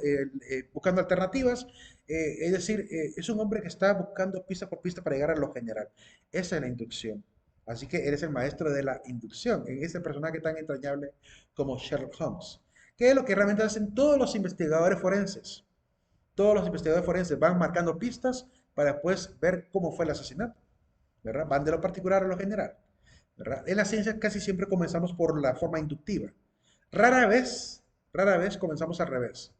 buscando alternativas. Es decir, es un hombre que está buscando pista por pista para llegar a lo general. Esa es la inducción. Así que eres el maestro de la inducción en ese personaje tan entrañable como Sherlock Holmes. ¿Qué es lo que realmente hacen todos los investigadores forenses? Todos los investigadores forenses van marcando pistas para después ver cómo fue el asesinato, ¿verdad? Van de lo particular a lo general, ¿verdad? En la ciencia casi siempre comenzamos por la forma inductiva. Rara vez, rara vez comenzamos al revés.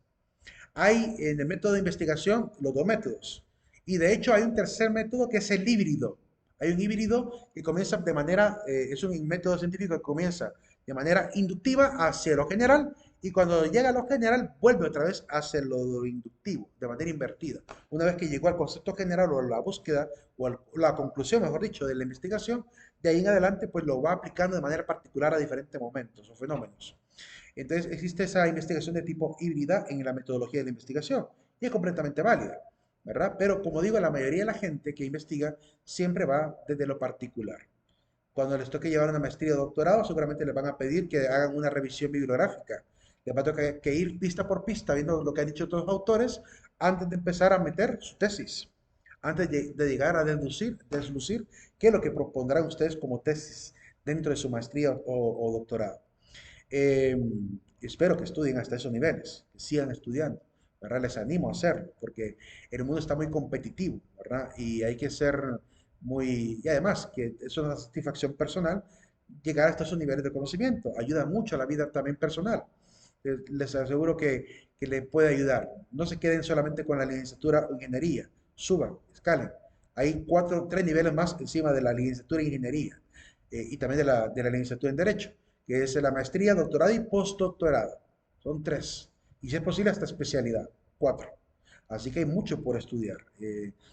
Hay en el método de investigación los dos métodos. Y de hecho hay un tercer método que es el híbrido. Hay un híbrido que comienza de manera, es un método científico que comienza de manera inductiva hacia lo general y cuando llega a lo general vuelve otra vez hacia lo inductivo, de manera invertida. Una vez que llegó al concepto general o a la búsqueda o a la conclusión, mejor dicho, de la investigación, de ahí en adelante pues lo va aplicando de manera particular a diferentes momentos o fenómenos. Entonces existe esa investigación de tipo híbrida en la metodología de la investigación y es completamente válida, ¿verdad? Pero como digo, la mayoría de la gente que investiga siempre va desde lo particular. Cuando les toque llevar una maestría o doctorado, seguramente les van a pedir que hagan una revisión bibliográfica. Les va a tocar que ir pista por pista viendo lo que han dicho otros autores antes de empezar a meter su tesis, antes de llegar a deslucir qué es lo que propondrán ustedes como tesis dentro de su maestría o doctorado. Eh, Espero que estudien hasta esos niveles, que sigan estudiando, ¿verdad? Les animo a hacerlo, porque el mundo está muy competitivo, ¿verdad? Y hay que ser muy, y además que es una satisfacción personal llegar hasta esos niveles de conocimiento, ayuda mucho a la vida también personal. Les aseguro que le puede ayudar. No se queden solamente con la licenciatura o ingeniería, suban, escalen. Hay tres niveles más encima de la licenciatura en ingeniería y también de la licenciatura en derecho que es la maestría, doctorado y postdoctorado. Son tres. Y si es posible, hasta especialidad. Cuatro. Así que hay mucho por estudiar.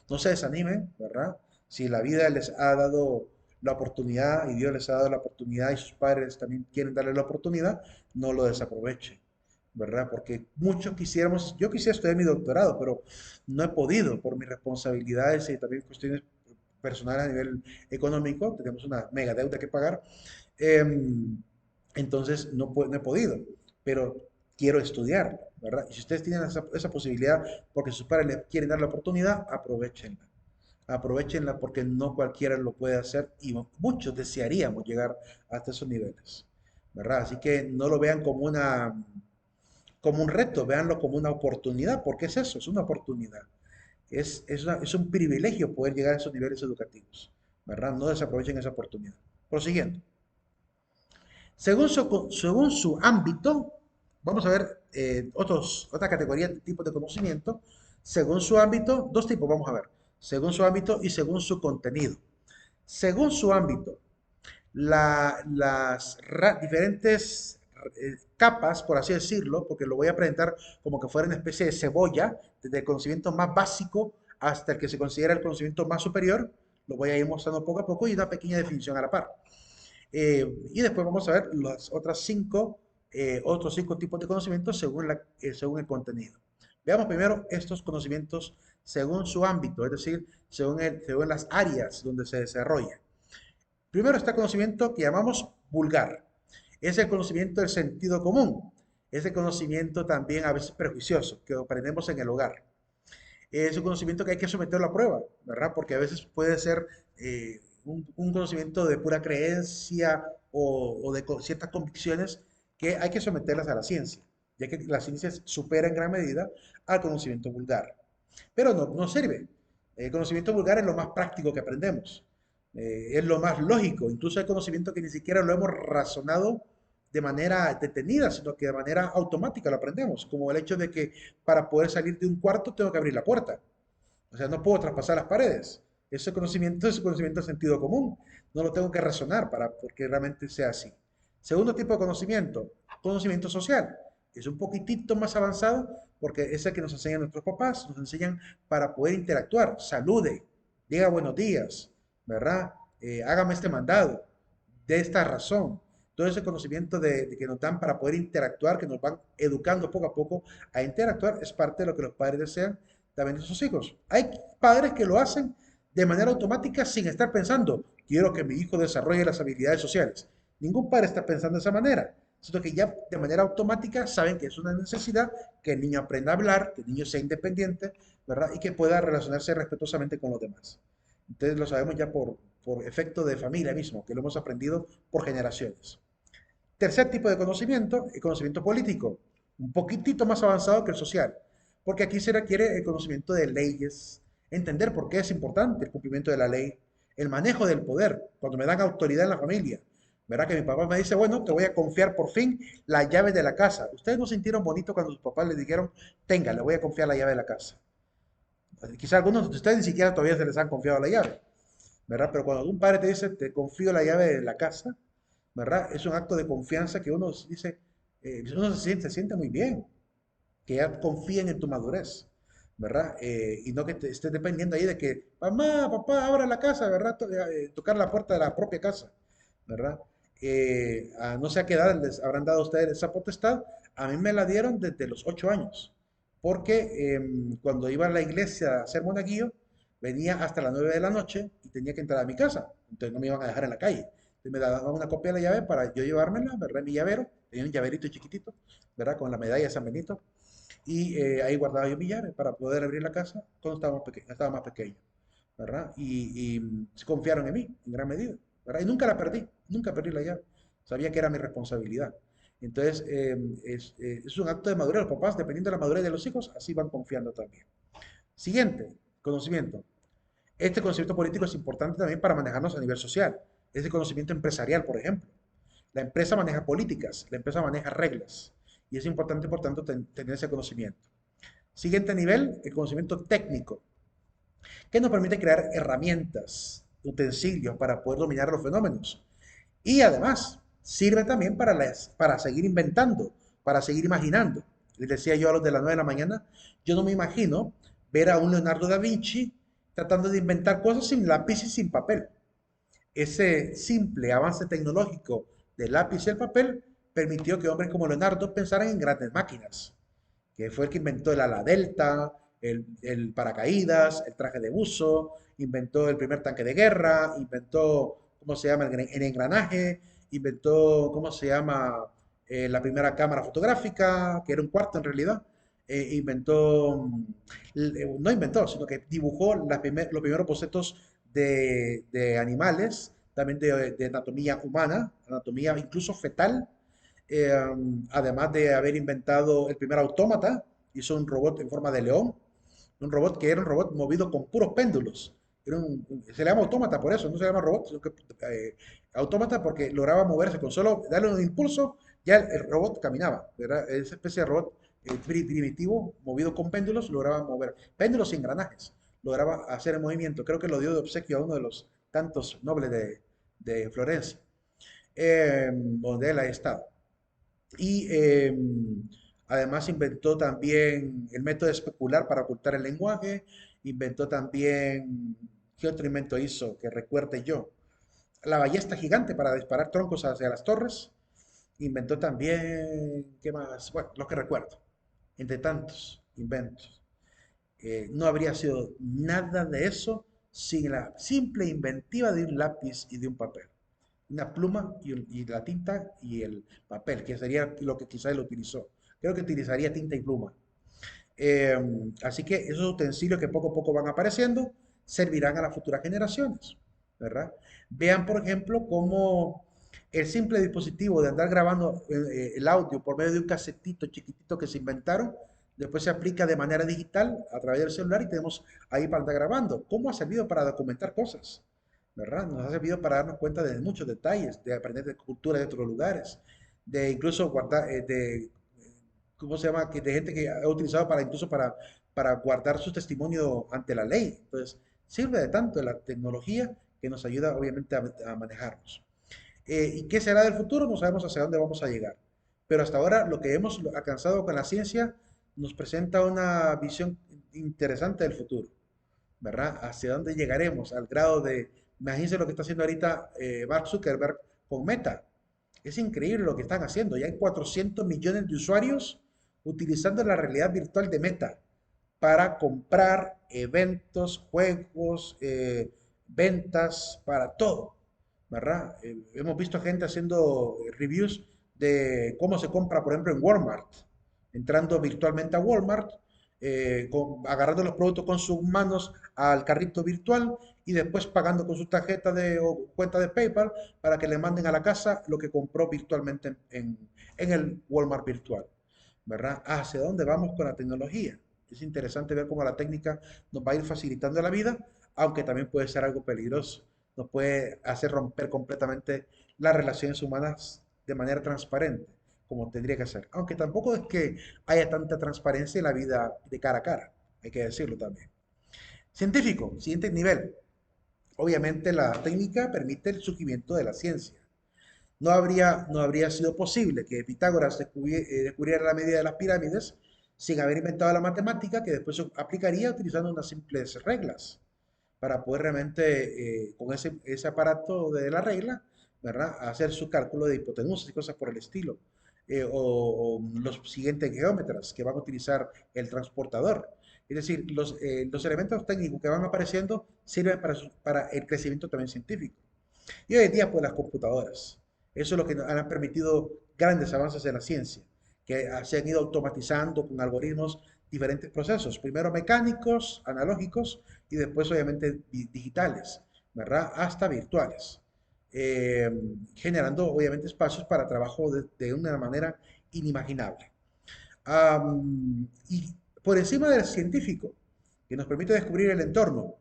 No se desanimen, ¿verdad? Si la vida les ha dado la oportunidad y Dios les ha dado la oportunidad y sus padres también quieren darle la oportunidad, no lo desaprovechen, ¿verdad? Porque muchos quisiéramos, yo quisiera estudiar mi doctorado, pero no he podido por mis responsabilidades y también cuestiones personales a nivel económico, tenemos una mega deuda que pagar. Em, entonces no he podido, pero quiero estudiarlo, ¿verdad? Y si ustedes tienen esa posibilidad porque sus padres les quieren dar la oportunidad, aprovechenla. Aprovechenla porque no cualquiera lo puede hacer y muchos desearíamos llegar hasta esos niveles, ¿verdad? Así que no lo vean como un reto, véanlo como una oportunidad, porque es eso, es una oportunidad. Es un privilegio poder llegar a esos niveles educativos, ¿verdad? No desaprovechen esa oportunidad. Prosiguiendo. Según su ámbito, vamos a ver otra categoría de tipos de conocimiento. Según su ámbito, dos tipos vamos a ver. Según su ámbito y según su contenido. Según su ámbito, las diferentes capas, por así decirlo, porque lo voy a presentar como que fuera una especie de cebolla, desde el conocimiento más básico hasta el que se considera el conocimiento más superior, lo voy a ir mostrando poco a poco y una pequeña definición a la par. Y después vamos a ver las otros cinco tipos de conocimientos según el contenido. Veamos primero estos conocimientos según su ámbito, es decir, según las áreas donde se desarrolla. Primero está el conocimiento que llamamos vulgar. Es el conocimiento del sentido común. Es el conocimiento también a veces prejuicioso que aprendemos en el hogar. Es un conocimiento que hay que someterlo a prueba, ¿verdad? Porque a veces puede ser un conocimiento de pura creencia o de ciertas convicciones que hay que someterlas a la ciencia, ya que la ciencia supera en gran medida al conocimiento vulgar. Pero no sirve. El conocimiento vulgar es lo más práctico que aprendemos, es lo más lógico. Incluso hay conocimiento que ni siquiera lo hemos razonado de manera detenida, sino que de manera automática lo aprendemos, como el hecho de que para poder salir de un cuarto tengo que abrir la puerta. O sea, no puedo traspasar las paredes. Ese conocimiento es conocimiento de sentido común. No lo tengo que razonar para porque realmente sea así. Segundo tipo de conocimiento, conocimiento social. Es un poquitito más avanzado porque es el que nos enseñan nuestros papás, nos enseñan para poder interactuar. Salude, diga buenos días, ¿verdad? Hágame este mandado, de esta razón. Todo ese conocimiento de que nos dan para poder interactuar, que nos van educando poco a poco a interactuar, es parte de lo que los padres desean también de sus hijos. Hay padres que lo hacen de manera automática sin estar pensando, quiero que mi hijo desarrolle las habilidades sociales. Ningún padre está pensando de esa manera, sino que ya de manera automática saben que es una necesidad que el niño aprenda a hablar, que el niño sea independiente, ¿verdad? Y que pueda relacionarse respetuosamente con los demás. Entonces lo sabemos ya por efecto de familia mismo, que lo hemos aprendido por generaciones. Tercer tipo de conocimiento, el conocimiento político, un poquitito más avanzado que el social, porque aquí se requiere el conocimiento de leyes, entender por qué es importante el cumplimiento de la ley, el manejo del poder, cuando me dan autoridad en la familia. Verá que mi papá me dice, bueno, te voy a confiar por fin la llave de la casa. ¿Ustedes no sintieron bonito cuando sus papás les dijeron, tenga, le voy a confiar la llave de la casa? Quizá algunos de ustedes ni siquiera todavía se les han confiado la llave, ¿verdad? Pero cuando un padre te dice, te confío la llave de la casa, ¿verdad? Es un acto de confianza que uno dice, uno se siente muy bien, que ya confíen en tu madurez, ¿verdad? Y no que te estés dependiendo ahí de que, mamá, papá, abra la casa, ¿verdad? Tocar la puerta de la propia casa, ¿verdad? No sé a qué edad les habrán dado a ustedes esa potestad, a mí me la dieron desde los 8 años, porque cuando iba a la iglesia a hacer monaguillo, venía hasta las 9 de la noche y tenía que entrar a mi casa, entonces no me iban a dejar en la calle. Entonces me daban una copia de la llave para yo llevármela, ¿verdad? En mi llavero, tenía un llaverito chiquitito, ¿verdad? Con la medalla de San Benito. Y ahí guardaba yo mi llave para poder abrir la casa cuando estaba más pequeño, ¿verdad? Y se confiaron en mí en gran medida, ¿verdad? Y nunca la perdí, nunca perdí la llave. Sabía que era mi responsabilidad. Entonces, es un acto de madurez. Los papás, dependiendo de la madurez de los hijos, así van confiando también. Siguiente, conocimiento. Este conocimiento político es importante también para manejarnos a nivel social. Es el conocimiento empresarial, por ejemplo. La empresa maneja políticas, la empresa maneja reglas. Y es importante, por tanto, tener ese conocimiento. Siguiente nivel, el conocimiento técnico, que nos permite crear herramientas, utensilios para poder dominar los fenómenos. Y además, sirve también para seguir inventando, para seguir imaginando. Les decía yo a los de las 9 de la mañana, yo no me imagino ver a un Leonardo da Vinci tratando de inventar cosas sin lápiz y sin papel. Ese simple avance tecnológico del lápiz y el papel permitió que hombres como Leonardo pensaran en grandes máquinas, que fue el que inventó el ala delta, el paracaídas, el traje de buzo, inventó el primer tanque de guerra, inventó, ¿cómo se llama?, el engranaje, inventó, ¿cómo se llama?, la primera cámara fotográfica, que era un cuarto en realidad, inventó, no inventó, sino que dibujó los primeros bocetos de animales, también de anatomía humana, anatomía incluso fetal, eh, además de haber inventado el primer autómata, hizo un robot en forma de león, un robot que era un robot movido con puros péndulos. Se le llama autómata por eso, no se llama robot, sino que autómata porque lograba moverse con solo darle un impulso, ya el robot caminaba, ¿verdad? Esa especie de robot primitivo, movido con péndulos, lograba mover péndulos y engranajes, lograba hacer el movimiento. Creo que lo dio de obsequio a uno de los tantos nobles de Florencia, donde él ha estado. Y además inventó también el método especular para ocultar el lenguaje, inventó también, ¿qué otro invento hizo que recuerde yo? La ballesta gigante para disparar troncos hacia las torres, inventó también, ¿qué más? Bueno, lo que recuerdo, entre tantos inventos. No habría sido nada de eso sin la simple inventiva de un lápiz y de un papel. Una pluma y la tinta y el papel, que sería lo que quizás él utilizó. Creo que utilizaría tinta y pluma. Eh, Así que esos utensilios que poco a poco van apareciendo servirán a las futuras generaciones, ¿verdad? Vean, por ejemplo, cómo El simple dispositivo de andar grabando el audio por medio de un casetito chiquitito que se inventaron, después se aplica de manera digital a través del celular y tenemos ahí para andar grabando. ¿Cómo ha servido para documentar cosas? ¿Verdad? Nos ha servido para darnos cuenta de muchos detalles, de aprender de cultura de otros lugares, de incluso guardar, ¿cómo se llama? De gente que ha utilizado para incluso para guardar su testimonio ante la ley. Entonces, sirve de tanto la tecnología que nos ayuda obviamente a manejarnos. ¿Y qué será del futuro? No sabemos hacia dónde vamos a llegar. Pero hasta ahora lo que hemos alcanzado con la ciencia nos presenta una visión interesante del futuro, ¿verdad? ¿Hacia dónde llegaremos? Al grado de, imagínense lo que está haciendo ahorita Mark Zuckerberg con Meta. Es increíble lo que están haciendo. Ya hay 400 millones de usuarios utilizando la realidad virtual de Meta para comprar eventos, juegos, ventas, para todo, ¿verdad? Hemos visto gente haciendo reviews de cómo se compra, por ejemplo, en Walmart, entrando virtualmente a Walmart, agarrando los productos con sus manos al carrito virtual y después pagando con su tarjeta o cuenta de PayPal para que le manden a la casa lo que compró virtualmente en el Walmart virtual, ¿verdad? ¿Hacia dónde vamos con la tecnología? Es interesante ver cómo la técnica nos va a ir facilitando la vida, aunque también puede ser algo peligroso. Nos puede hacer romper completamente las relaciones humanas de manera transparente, como tendría que ser. Aunque tampoco es que haya tanta transparencia en la vida de cara a cara, hay que decirlo también. Científico, siguiente nivel. Obviamente la técnica permite el surgimiento de la ciencia. No habría sido posible que Pitágoras descubriera la medida de las pirámides sin haber inventado la matemática que después se aplicaría utilizando unas simples reglas para poder realmente, con ese aparato de la regla, ¿verdad? Hacer su cálculo de hipotenusa y cosas por el estilo. O los siguientes geómetras que van a utilizar el transportador. Es decir, los elementos técnicos que van apareciendo sirven para el crecimiento también científico. Y hoy en día, pues las computadoras. Eso es lo que nos han permitido grandes avances en la ciencia, que se han ido automatizando con algoritmos diferentes procesos, primero mecánicos, analógicos y después obviamente digitales, ¿verdad? Hasta virtuales, eh, generando obviamente espacios para trabajo de una manera inimaginable. Y por encima del científico, que nos permite descubrir el entorno,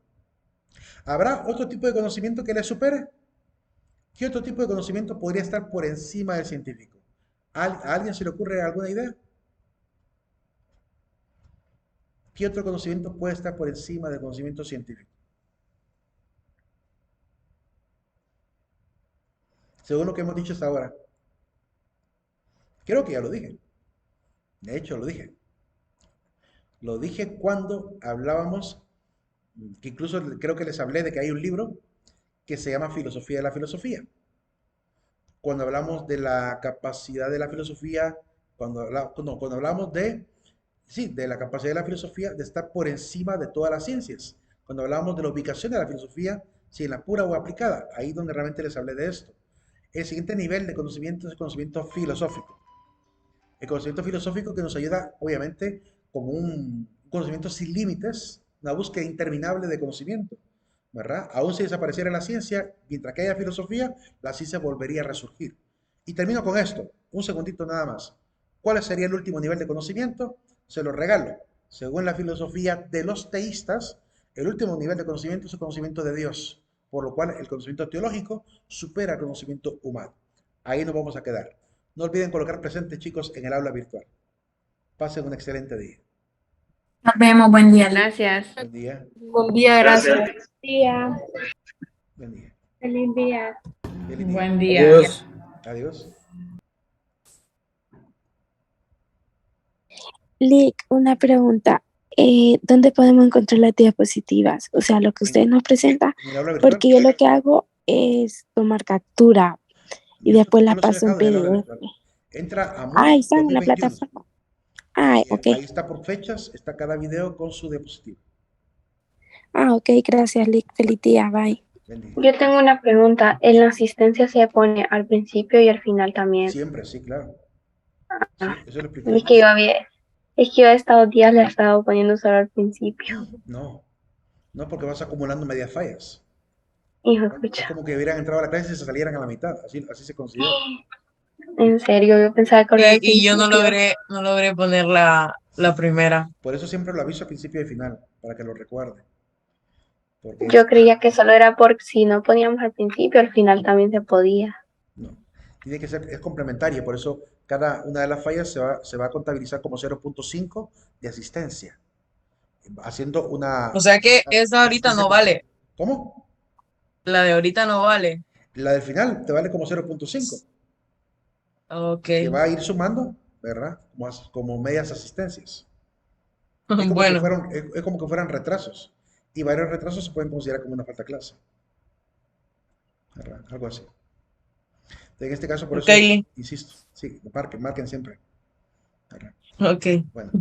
¿habrá otro tipo de conocimiento que le supere? ¿Qué otro tipo de conocimiento podría estar por encima del científico? ¿A alguien se le ocurre alguna idea? ¿Qué otro conocimiento puede estar por encima del conocimiento científico? Según lo que hemos dicho hasta ahora. Creo que ya lo dije. De hecho, lo dije. Lo dije cuando hablábamos, que incluso creo que les hablé de que hay un libro que se llama Filosofía de la Filosofía. Cuando hablamos de la capacidad de la filosofía, cuando hablamos de, sí, de la capacidad de la filosofía de estar por encima de todas las ciencias. Cuando hablamos de la ubicación de la filosofía, si en la pura o aplicada, ahí donde realmente les hablé de esto. El siguiente nivel de conocimiento es el conocimiento filosófico. El conocimiento filosófico que nos ayuda, obviamente, como un conocimiento sin límites, una búsqueda interminable de conocimiento, ¿verdad? Aún si desapareciera la ciencia, mientras que haya filosofía, la ciencia volvería a resurgir. Y termino con esto, un segundito nada más. ¿Cuál sería el último nivel de conocimiento? Se lo regalo. Según la filosofía de los teístas, el último nivel de conocimiento es el conocimiento de Dios, por lo cual el conocimiento teológico supera el conocimiento humano. Ahí nos vamos a quedar. No olviden colocar presentes, chicos, en el aula virtual. Pasen un excelente día. Nos vemos, buen día. Gracias. Buen día. Buen día, gracias. Día. Buen día. Feliz día. Feliz día. Buen día. Adiós. Adiós. Lick, una pregunta. ¿Dónde podemos encontrar las diapositivas? O sea, lo que ustedes nos presentan, En el aula virtual. porque yo lo que hago es tomar captura y Yo después yo la lo estoy paso en dejando en el aula PDF. virtual. Entra a Ah, MOOC están en la 2021. plataforma. Ah, ok. Ahí está por fechas, está cada video con su diapositiva. Ah, ok, gracias, Lick. Feliz día, bye. Buen día. Yo tengo una pregunta. ¿En la asistencia se pone al principio y al final también? Siempre, sí, claro. Sí, eso lo expliqué. Es que yo estos días le he estado poniendo solo al principio. No, no porque vas acumulando medias fallas. Hijo, Es escucha. como que hubieran entrado a la clase y se salieran a la mitad, así se considera. En serio, yo pensaba que era al Y yo no principio. logré poner la primera. Por eso siempre lo aviso al principio y final, para que lo recuerde. Porque Yo creía que solo era por si no poníamos al principio, al final también se podía. no, tiene que ser, es complementaria, por eso cada una de las fallas se va a contabilizar como 0.5 de asistencia, haciendo O sea que una esa ahorita asistencia no completa. vale. ¿Cómo? La de ahorita no vale. La del final te vale como 0.5, Ok. que va a ir sumando, ¿verdad? Como medias asistencias. Es como que Bueno, fueron, es como que fueran retrasos. Y varios retrasos se pueden considerar como una falta de clase, ¿verdad? Algo así. En este caso, por ok, eso, insisto, sí, marquen siempre, ¿verdad? ok. Bueno.